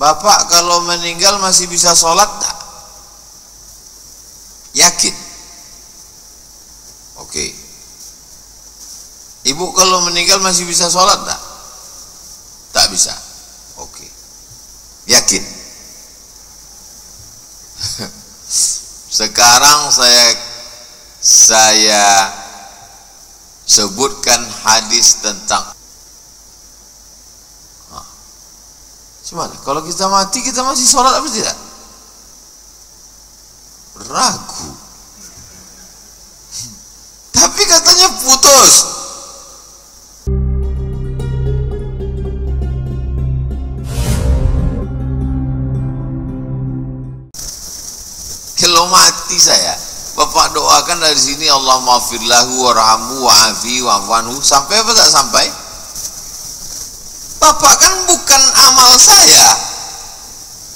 Bapak kalau meninggal masih bisa sholat tak? Yakin? Oke. Ibu kalau meninggal masih bisa sholat tak? Tak bisa. Oke. Yakin? Sekarang saya sebutkan hadis tentang gimana? Kalau kita mati kita masih sholat apa tidak? Ragu. Tapi katanya putus. Kalau mati saya, Bapak doakan dari sini, Allahumma firlahu warhamhu wa'afi wa'afanhu, sampai apa tak sampai? Bapak kan bukan amal saya,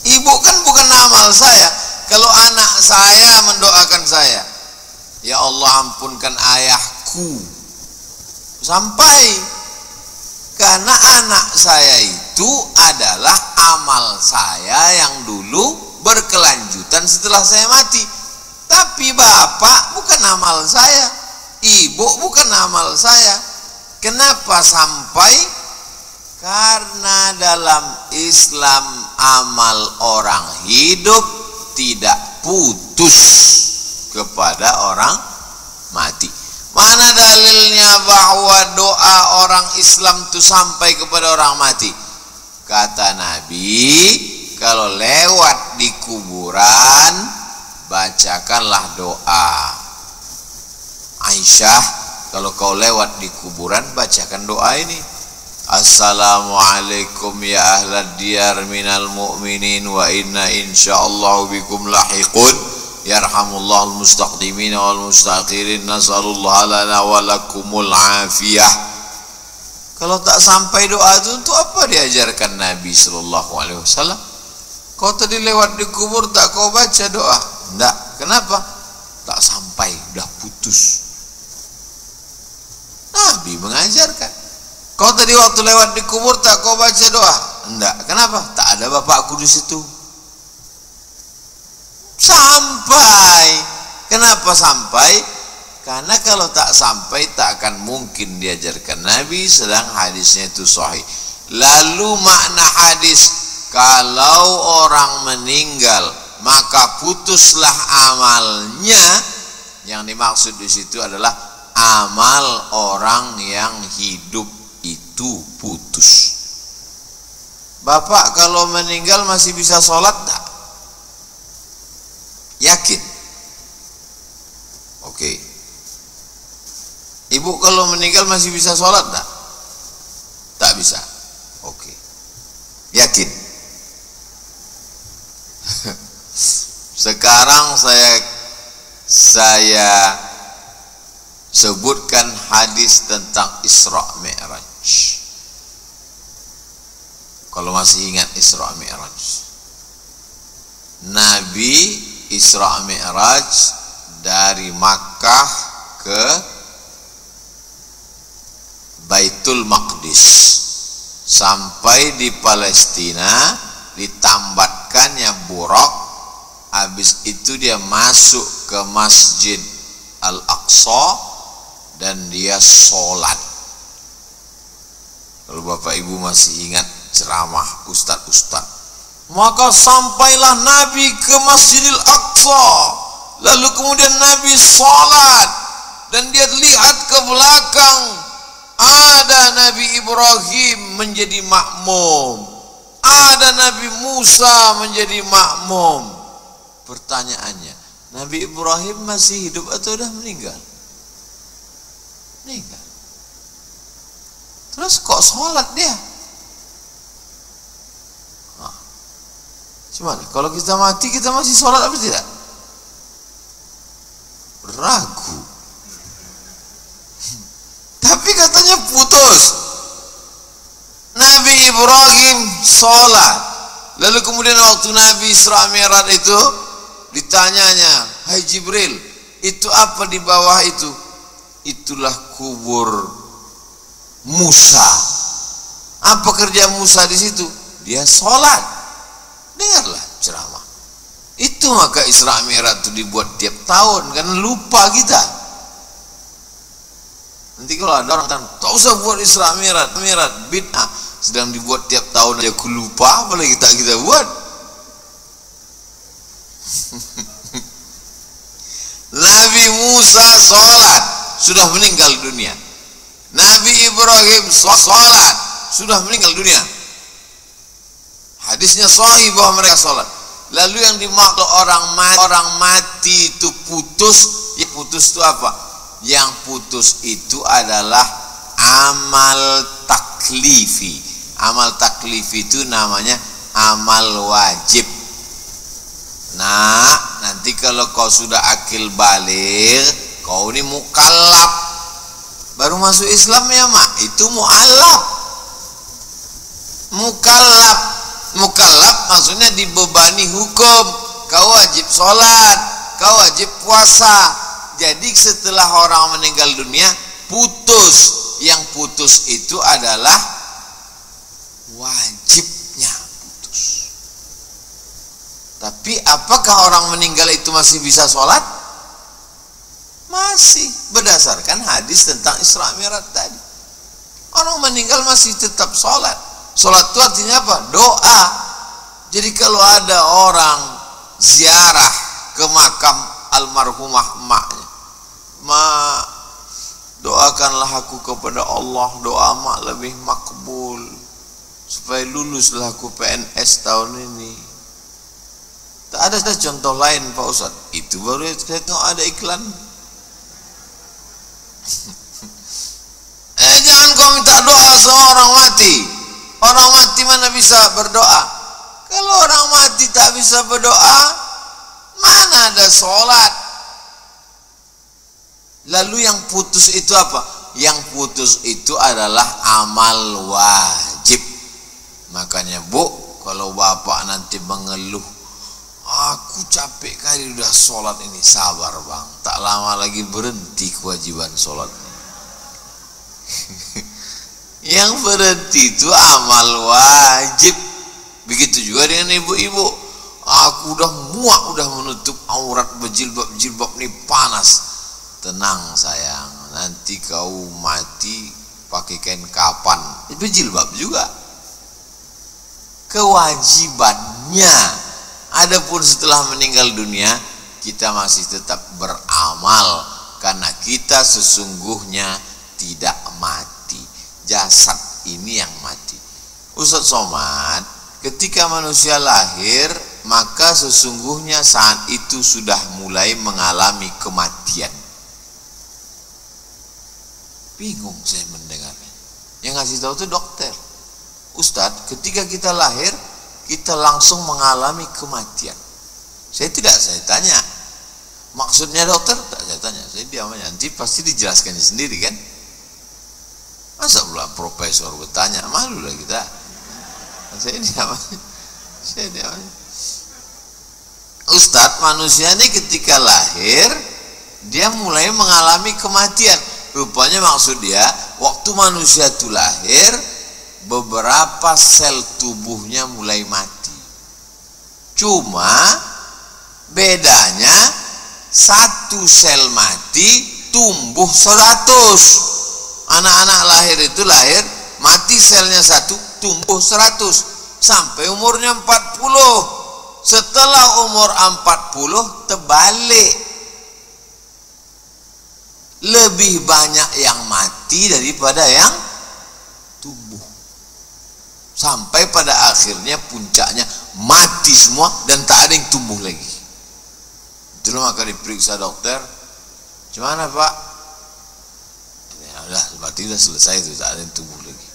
ibu kan bukan amal saya. Kalau anak saya mendoakan saya, ya Allah ampunkan ayahku, sampai. Karena anak saya itu adalah amal saya yang dulu berkelanjutan setelah saya mati. Tapi bapak bukan amal saya, ibu bukan amal saya. Kenapa sampai? Karena dalam Islam amal orang hidup tidak putus kepada orang mati. Mana dalilnya bahwa doa orang Islam itu sampai kepada orang mati? Kata Nabi, kalau lewat di kuburan bacakanlah doa. Aisyah, kalau kau lewat di kuburan bacakan doa ini. Assalamualaikum ya ahlad diyar minal mu'minin wa inna insyaallah bikum lahiqun yarhamullahu al-mustaqdimin wal mustakhirin nas'alullah lana wa lakumul afiyah. Kalau tak sampai doa itu untuk apa diajarkan Nabi sallallahu alaihi wasallam? Kau tadi lewat di kubur tak kau baca doa? Enggak. Kenapa? Tak sampai, udah putus. Nabi mengajarkan. Kau tadi waktu lewat di kubur tak kau baca doa? Enggak. Kenapa? Tak ada bapakku di situ. Sampai. Kenapa sampai? Karena kalau tak sampai tak akan mungkin diajarkan Nabi, sedang hadisnya itu sahih. Lalu makna hadis, kalau orang meninggal maka putuslah amalnya, yang dimaksud di situ adalah amal orang yang hidup itu putus. Bapak kalau meninggal masih bisa sholat tak? Yakin? Oke. Ibu kalau meninggal masih bisa sholat tak? Tak bisa. Oke. Yakin? Sekarang saya sebutkan hadis tentang Isra Mi'raj. Kalau masih ingat Isra Mi'raj, Nabi Isra Mi'raj dari Makkah ke Baitul Maqdis, sampai di Palestina ditambatkannya buraq. Habis itu dia masuk ke Masjid Al-Aqsa dan dia sholat. Kalau bapak ibu masih ingat ceramah ustadz, maka sampailah Nabi ke Masjidil Aqsa, lalu kemudian Nabi sholat, dan dia lihat ke belakang, ada Nabi Ibrahim menjadi makmum, ada Nabi Musa menjadi makmum. Pertanyaannya, Nabi Ibrahim masih hidup atau sudah meninggal? Meninggal. Terus kok sholat dia? Gimana? Kalau kita mati kita masih sholat apa tidak? Ragu. Tapi katanya putus. Nabi Ibrahim sholat, lalu kemudian waktu Nabi Isra Mi'raj itu ditanyanya, hai Jibril, itu apa di bawah itu? Itulah kubur Musa. Apa kerja Musa di situ? Dia sholat. dengarlah ceramah. Itu maka Isra Mi'raj itu dibuat tiap tahun, karena lupa kita. Nanti kalau ada orang tak usah buat Isra Mi'raj, bid'ah, sedang dibuat tiap tahun aja aku lupa, apalagi kita buat. Nabi Musa sholat, sudah meninggal dunia. Nabi Ibrahim sholat, sudah meninggal dunia. Hadisnya sahih bahwa mereka sholat. Lalu yang dimaksud orang mati itu putus, ya putus itu apa? Yang putus itu adalah amal taklifi. Amal taklifi itu namanya amal wajib. Nah, nanti kalau kau sudah akil baligh, kau ini mukallaf, baru masuk Islam ya mak, itu mu'allaf. Mukallaf maksudnya dibebani hukum. Kau wajib sholat, kau wajib puasa. Jadi setelah orang meninggal dunia putus, yang putus itu adalah wajibnya putus. Tapi apakah orang meninggal itu masih bisa sholat? Masih, berdasarkan hadis tentang Isra Mi'raj tadi. Orang meninggal masih tetap sholat. Sholat itu artinya apa? Doa. Jadi kalau ada orang ziarah ke makam almarhumah emaknya, mak, doakanlah aku kepada Allah, doa mak lebih makbul supaya luluslah aku PNS tahun ini. Tak ada contoh lain Pak Ustadz. Itu baru ada iklan. Jangan kau minta doa sama orang mati. Orang mati mana bisa berdoa? Kalau orang mati tak bisa berdoa, mana ada sholat? Lalu yang putus itu apa? Yang putus itu adalah amal wajib. Makanya bu, kalau bapak nanti mengeluh, aku capek kali udah sholat ini, sabar bang, tak lama lagi berhenti kewajiban sholat. Yang berhenti itu amal wajib. Begitu juga dengan ibu-ibu. Aku udah muak, udah menutup aurat, berjilbab nih panas. Tenang sayang, nanti kau mati pakai kain kapan, berjilbab juga. Kewajibannya. Adapun setelah meninggal dunia, kita masih tetap beramal, karena kita sesungguhnya tidak mati. Jasad ini yang mati. Ustaz Somad, ketika manusia lahir, maka sesungguhnya saat itu sudah mulai mengalami kematian. Bingung saya mendengarnya. Yang ngasih tahu itu dokter. Ustaz, ketika kita lahir, kita langsung mengalami kematian. Saya tanya, maksudnya dokter? Tak saya tanya, saya diam aja. Nanti pasti dijelaskannya sendiri kan. Masa pula profesor bertanya, malu lah kita. Saya diam aja. Ustadz, manusia ini ketika lahir, dia mulai mengalami kematian. Rupanya maksud dia, waktu manusia itu lahir, beberapa sel tubuhnya mulai mati. Cuma bedanya, satu sel mati, tumbuh 100. Anak-anak lahir itu lahir, mati selnya 1, tumbuh 100 sampai umurnya 40. Setelah umur 40 terbalik. Lebih banyak yang mati daripada yang tumbuh. Sampai pada akhirnya puncaknya mati semua dan tak ada yang tumbuh lagi. Itulah maka diperiksa dokter. Gimana Pak? Udah, berarti udah selesai itu, tak ada yang tumbuh lagi.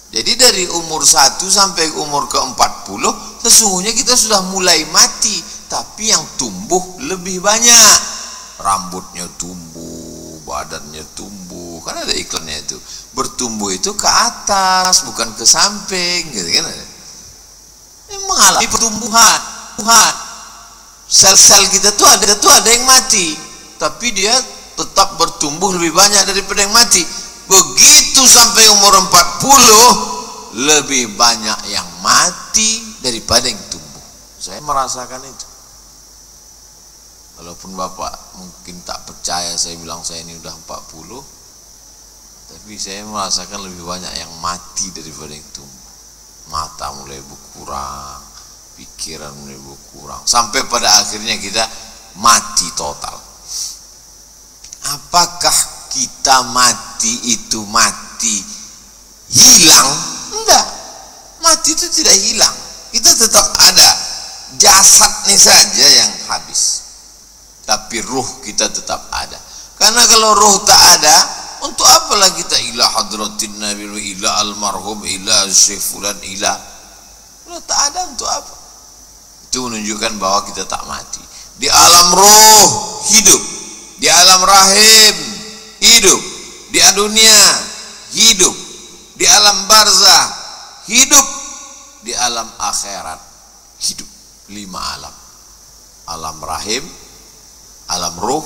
Jadi dari umur 1 sampai umur ke-40 sesungguhnya kita sudah mulai mati, tapi yang tumbuh lebih banyak. Rambutnya tumbuh, badannya tumbuh, kan ada iklannya itu. Bertumbuh itu ke atas, bukan ke samping, gitu kan. Ini mengalami pertumbuhan. Sel-sel kita tuh ada yang mati, tapi dia tetap bertumbuh lebih banyak daripada yang mati. Begitu sampai umur 40, lebih banyak yang mati badai tumbuh. Saya merasakan itu. Walaupun Bapak mungkin tak percaya saya bilang saya ini udah 40, tapi saya merasakan lebih banyak yang mati daripada yang tumbuh. Mata mulai berkurang, pikiran mulai berkurang, sampai pada akhirnya kita mati total. Apakah kita mati itu mati hilang? Enggak, mati itu tidak hilang, kita tetap ada. Jasadnya saja yang habis, tapi ruh kita tetap ada. Karena kalau ruh tak ada, untuk apalah kita ila hadratin nabi, ila almarhum, ila syekh fulan, ila tak ada, untuk apa? Itu menunjukkan bahwa kita tak mati. Di alam ruh hidup, di alam rahim hidup, di dunia hidup, di alam barzah hidup, di alam akhirat hidup. 5 alam: alam rahim, alam ruh,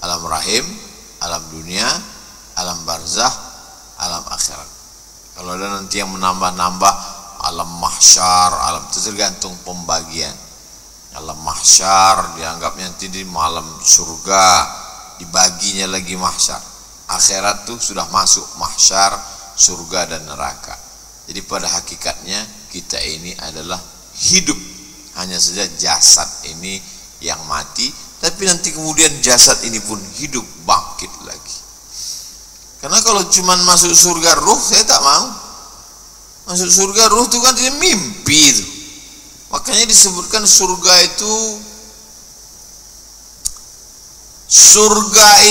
alam rahim, alam dunia, alam barzah, alam akhirat. Kalau ada nanti yang menambah-nambah alam mahsyar, alam itu tergantung pembagian. Alam mahsyar dianggapnya nanti di malam surga, dibaginya lagi mahsyar. Akhirat tuh sudah masuk mahsyar, surga dan neraka. Jadi pada hakikatnya kita ini adalah hidup, hanya saja jasad ini yang mati, tapi nanti kemudian jasad ini pun hidup, bangkit lagi. Karena kalau cuma masuk surga ruh, saya tak mau. Masuk surga ruh itu kan dia mimpi itu. Makanya disebutkan surga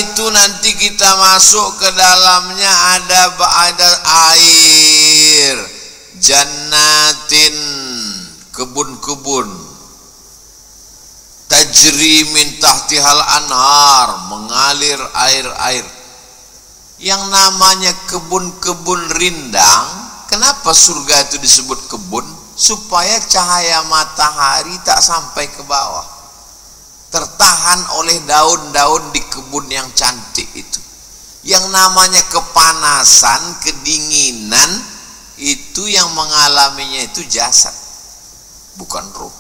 itu nanti kita masuk ke dalamnya ada air, jannatin, kebun-kebun, tajri min tahtihal anhar, mengalir air-air. Yang namanya kebun-kebun rindang, kenapa surga itu disebut kebun? Supaya cahaya matahari tak sampai ke bawah, tertahan oleh daun-daun di kebun yang cantik itu. Yang namanya kepanasan, kedinginan, itu yang mengalaminya itu jasad, bukan ruh.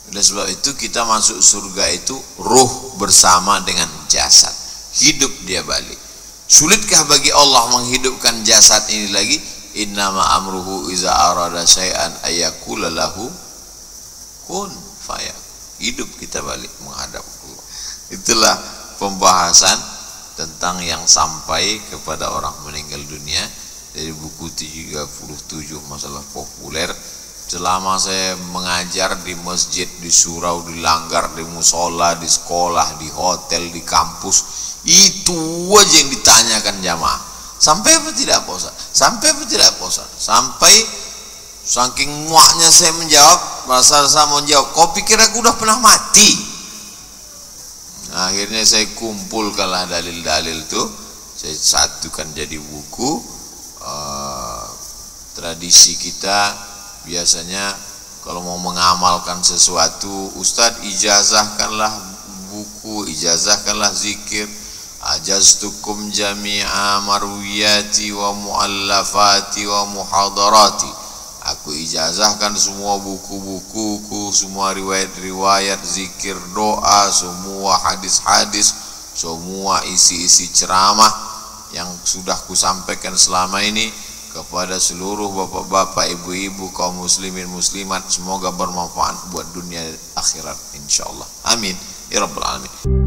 Oleh sebab itu kita masuk surga itu ruh bersama dengan jasad, hidup dia balik. Sulitkah bagi Allah menghidupkan jasad ini lagi? Innama amruhu iza arada syai'an ayyakula lahu kun fayakun. Hidup kita balik menghadap Allah. Itulah pembahasan tentang yang sampai kepada orang meninggal dunia dari buku 37 masalah populer. Selama saya mengajar di masjid, di surau, di langgar, di musola, di sekolah, di hotel, di kampus, itu aja yang ditanyakan jamaah. Sampai apa tidak puasa? Sampai apa tidak puasa? Sampai saking muaknya saya menjawab, masa saya mau jawab, kau pikir aku udah pernah mati? Nah, akhirnya saya kumpulkanlah dalil-dalil itu, saya satukan jadi buku. Tradisi kita biasanya kalau mau mengamalkan sesuatu, Ustadz ijazahkanlah buku, ijazahkanlah zikir. Ajaztukum jami'a marwiyati wa muallafati wa muhadarati. Aku ijazahkan semua buku-bukuku, semua riwayat-riwayat, zikir, doa, semua hadis-hadis, semua isi-isi ceramah yang sudah kusampaikan selama ini kepada seluruh bapak-bapak, ibu-ibu, kaum muslimin muslimat. Semoga bermanfaat buat dunia akhirat insyaallah. Amin ya rabbal alamin.